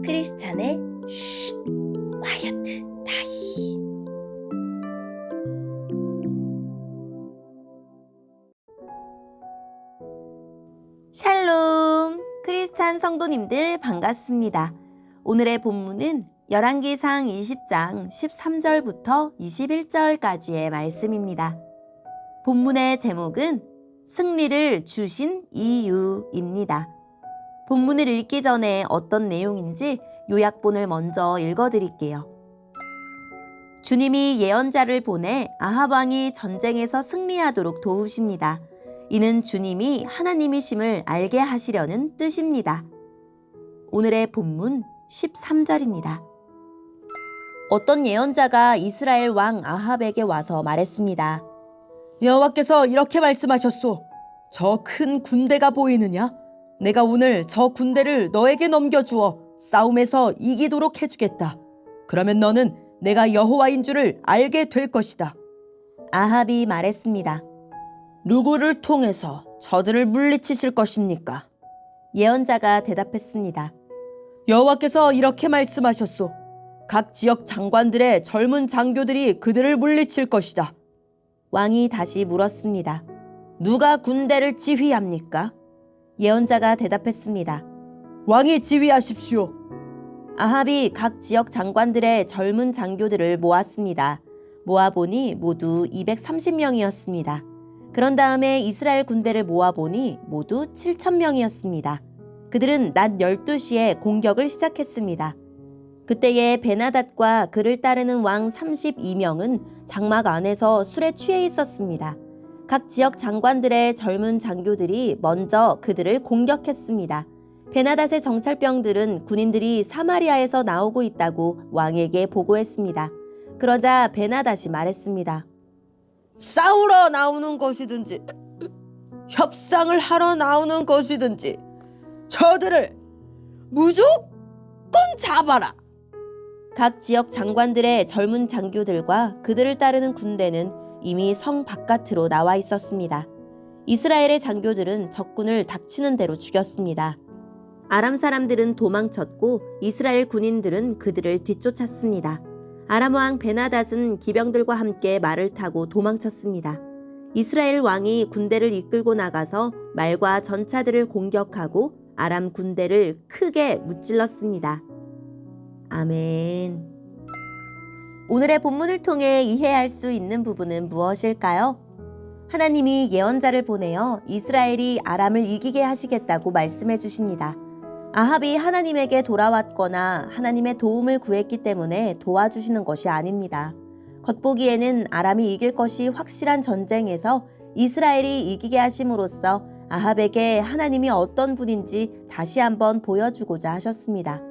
크리스찬의 쉿, 콰이어트 타임. 샬롬, 크리스찬 성도님들 반갑습니다. 오늘의 본문은 열왕기상 20장 13절부터 21절까지의 말씀입니다. 본문의 제목은 승리를 주신 이유입니다. 본문을 읽기 전에 어떤 내용인지 요약본을 먼저 읽어드릴게요. 주님이 예언자를 보내 아합 왕이 전쟁에서 승리하도록 도우십니다. 이는 주님이 하나님이심을 알게 하시려는 뜻입니다. 오늘의 본문 13절입니다. 어떤 예언자가 이스라엘 왕 아합에게 와서 말했습니다. 여호와께서 이렇게 말씀하셨소. 저 큰 군대가 보이느냐? 내가 오늘 저 군대를 너에게 넘겨주어 싸움에서 이기도록 해주겠다. 그러면 너는 내가 여호와인 줄을 알게 될 것이다. 아합이 말했습니다. 누구를 통해서 저들을 물리치실 것입니까? 예언자가 대답했습니다. 여호와께서 이렇게 말씀하셨소. 각 지역 장관들의 젊은 장교들이 그들을 물리칠 것이다. 왕이 다시 물었습니다. 누가 군대를 지휘합니까? 예언자가 대답했습니다. 왕이 지휘하십시오. 아합이 각 지역 장관들의 젊은 장교들을 모았습니다. 모아보니 모두 230명이었습니다. 그런 다음에 이스라엘 군대를 모아보니 모두 7,000명이었습니다. 그들은 낮 12시에 공격을 시작했습니다. 그때에 베나닷과 그를 따르는 왕 32명은 장막 안에서 술에 취해 있었습니다. 각 지역 장관들의 젊은 장교들이 먼저 그들을 공격했습니다. 베나닷의 정찰병들은 군인들이 사마리아에서 나오고 있다고 왕에게 보고했습니다. 그러자 베나닷이 말했습니다. 싸우러 나오는 것이든지 협상을 하러 나오는 것이든지 저들을 무조건 잡아라. 각 지역 장관들의 젊은 장교들과 그들을 따르는 군대는 이미 성 바깥으로 나와 있었습니다. 이스라엘의 장교들은 적군을 닥치는 대로 죽였습니다. 아람 사람들은 도망쳤고 이스라엘 군인들은 그들을 뒤쫓았습니다. 아람 왕 베나닷은 기병들과 함께 말을 타고 도망쳤습니다. 이스라엘 왕이 군대를 이끌고 나가서 말과 전차들을 공격하고 아람 군대를 크게 무찔렀습니다. 아멘. 오늘의 본문을 통해 이해할 수 있는 부분은 무엇일까요? 하나님이 예언자를 보내어 이스라엘이 아람을 이기게 하시겠다고 말씀해 주십니다. 아합이 하나님에게 돌아왔거나 하나님의 도움을 구했기 때문에 도와주시는 것이 아닙니다. 겉보기에는 아람이 이길 것이 확실한 전쟁에서 이스라엘이 이기게 하심으로써 아합에게 하나님이 어떤 분인지 다시 한번 보여주고자 하셨습니다.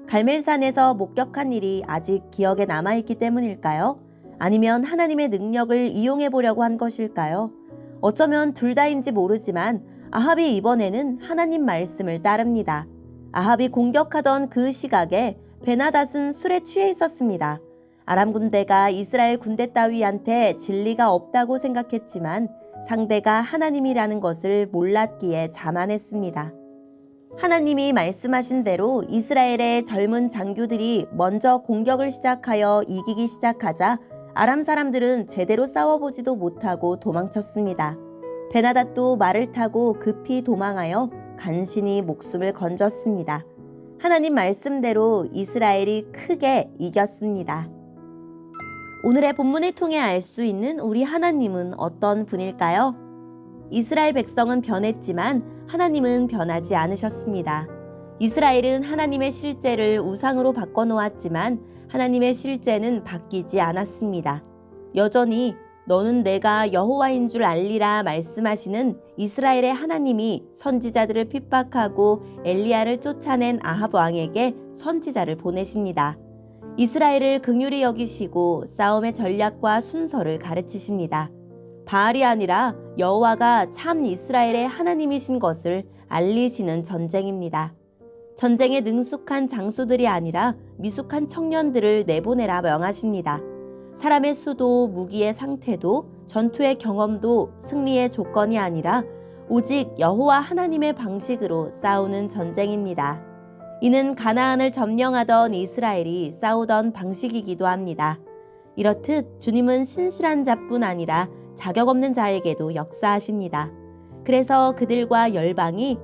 갈멜산에서 목격한 일이 아직 기억에 남아있기 때문일까요? 아니면 하나님의 능력을 이용해 보려고 한 것일까요? 어쩌면 둘 다인지 모르지만 아합이 이번에는 하나님 말씀을 따릅니다. 아합이 공격하던 그 시각에 베나닷은 술에 취해 있었습니다. 아람 군대가 이스라엘 군대 따위한테 진리가 없다고 생각했지만 상대가 하나님이라는 것을 몰랐기에 자만했습니다. 하나님이 말씀하신 대로 이스라엘의 젊은 장교들이 먼저 공격을 시작하여 이기기 시작하자 아람 사람들은 제대로 싸워보지도 못하고 도망쳤습니다. 베나닷도 말을 타고 급히 도망하여 간신히 목숨을 건졌습니다. 하나님 말씀대로 이스라엘이 크게 이겼습니다. 오늘의 본문을 통해 알 수 있는 우리 하나님은 어떤 분일까요? 이스라엘 백성은 변했지만 하나님은 변하지 않으셨습니다. 이스라엘은 하나님의 실제를 우상으로 바꿔놓았지만 하나님의 실제는 바뀌지 않았습니다. 여전히 너는 내가 여호와인 줄 알리라 말씀하시는 이스라엘의 하나님이 선지자들을 핍박하고 엘리야를 쫓아낸 아합 왕에게 선지자를 보내십니다. 이스라엘을 긍휼히 여기시고 싸움의 전략과 순서를 가르치십니다. 바알이 아니라 여호와가 참 이스라엘의 하나님이신 것을 알리시는 전쟁입니다. 전쟁에 능숙한 장수들이 아니라 미숙한 청년들을 내보내라 명하십니다. 사람의 수도 무기의 상태도 전투의 경험도 승리의 조건이 아니라 오직 여호와 하나님의 방식으로 싸우는 전쟁입니다. 이는 가나안을 점령하던 이스라엘이 싸우던 방식이기도 합니다. 이렇듯 주님은 신실한 자뿐 아니라 자격 없는 자에게도 역사하십니다. 그래서 그들과 열방이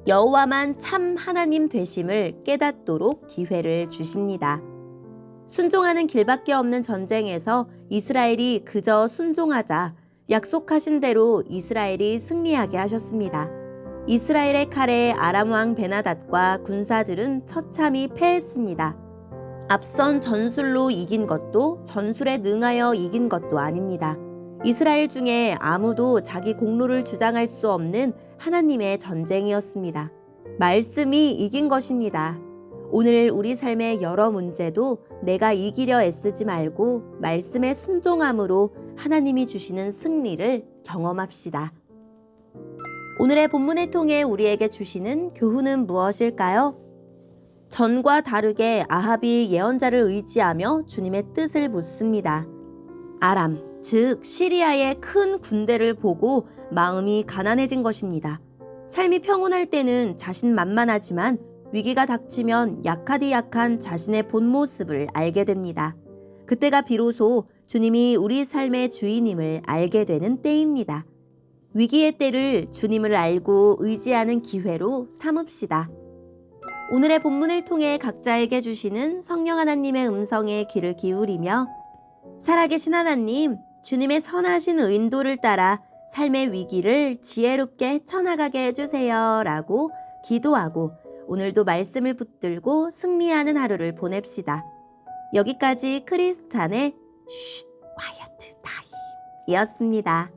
여호와만 참 하나님 되심을 깨닫도록 기회를 주십니다. 순종하는 길밖에 없는 전쟁에서 이스라엘이 그저 순종하자 약속하신 대로 이스라엘이 승리하게 하셨습니다. 이스라엘의 칼에 아람 왕 베나닷과 군사들은 처참히 패했습니다. 앞선 전술로 이긴 것도 전술에 능하여 이긴 것도 아닙니다. 이스라엘 중에 아무도 자기 공로를 주장할 수 없는 하나님의 전쟁이었습니다. 말씀이 이긴 것입니다. 오늘 우리 삶의 여러 문제도 내가 이기려 애쓰지 말고 말씀에 순종함으로 하나님이 주시는 승리를 경험합시다. 오늘의 본문을 통해 우리에게 주시는 교훈은 무엇일까요? 전과 다르게 아합이 예언자를 의지하며 주님의 뜻을 묻습니다. 아람, 즉 시리아의 큰 군대를 보고 마음이 가난해진 것입니다. 삶이 평온할 때는 자신만만하지만 위기가 닥치면 약하디 약한 자신의 본 모습을 알게 됩니다. 그때가 비로소 주님이 우리 삶의 주인임을 알게 되는 때입니다. 위기의 때를 주님을 알고 의지하는 기회로 삼읍시다. 오늘의 본문을 통해 각자에게 주시는 성령 하나님의 음성에 귀를 기울이며 살아계신 하나님, 주님의 선하신 인도를 따라 삶의 위기를 지혜롭게 헤쳐나가게 해주세요 라고 기도하고 오늘도 말씀을 붙들고 승리하는 하루를 보냅시다. 여기까지 크리스찬의 quiet time 이었습니다.